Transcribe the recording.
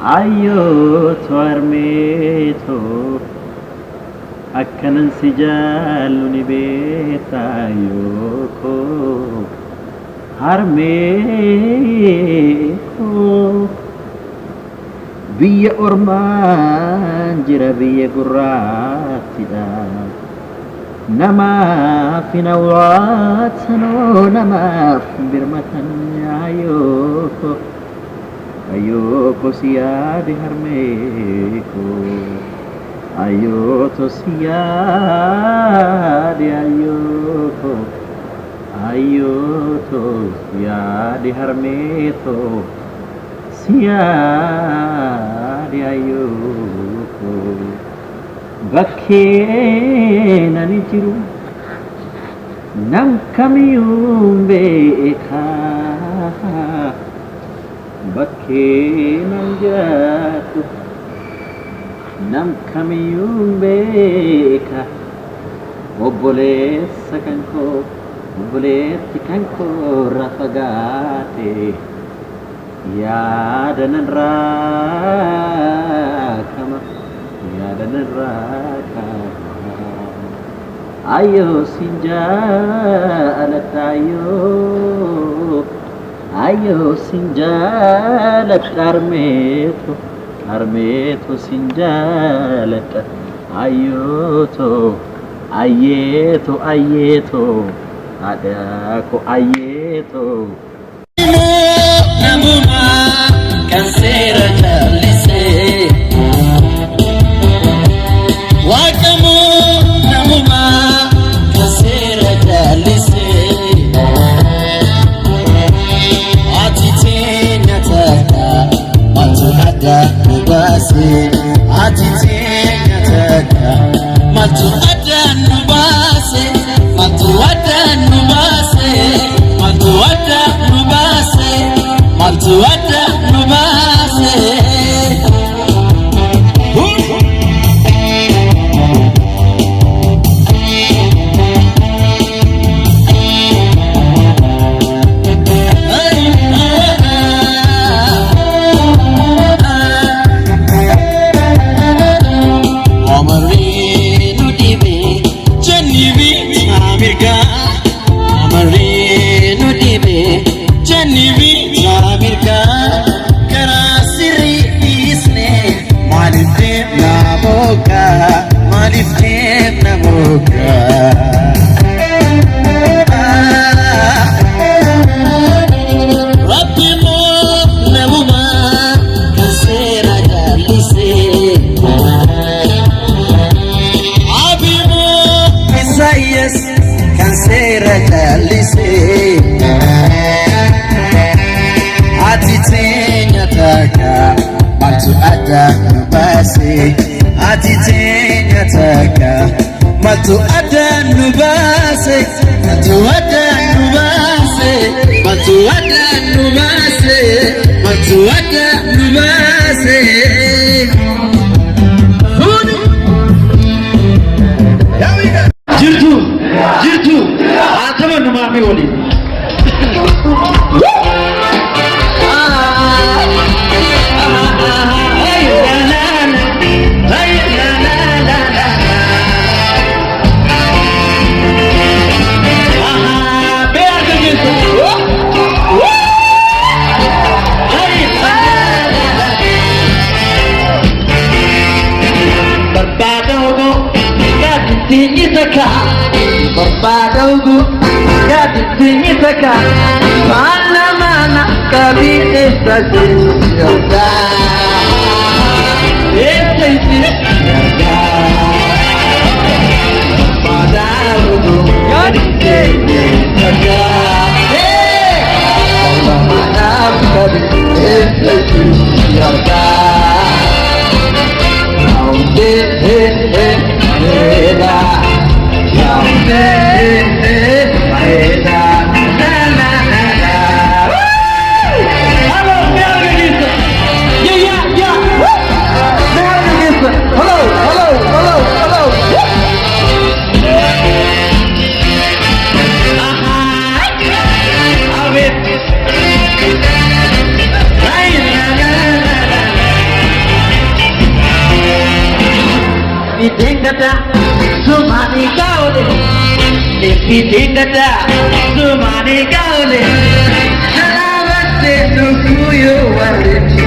Ayo tuarmeto akkanan si jaallu ni beektaa yooko harmee koo biyya ormaan jira biyya gurraattiidha namaaf hin hawwaatanoo namaaf birmatan ayooko ayoko siyaade harmeeko ayoto siyaade ayoto siyaade harmeeto siyaade ayoko bakkeen ani jiru nam kamiyyuu beekaa bakkeen ani jiraatu nam kamiyyuu beeka obboleessa kan koo obboleetti kan koo irra fagaate yaadanan raakama ayo sin jaalata ayo sin jaalata harmeeto sin jaalata ayeeto haadhaako ayeeto namuma kan seera jallisee waaqamoo namuma kan seera jallisee ati teenya takka maaltu adda nu baase ati teenya takka maaltu adda nu baase maaltu adda nu baase maaltu adda nu baase maaltu adda nu baase. America ada nubase ati tenya taka matu ada nubase matu ada nubase matu ada nubase matu ada nubase jirtu atama numami woni Berbadauku jadi tinggi teka mana-mana kali estasi yoga estasi yoga berbadauku jadi tinggi teka mana-mana kali estasi yoga Sumani kaule, Nipiti kata Sumani kaule, Nalawate nukuyo wale.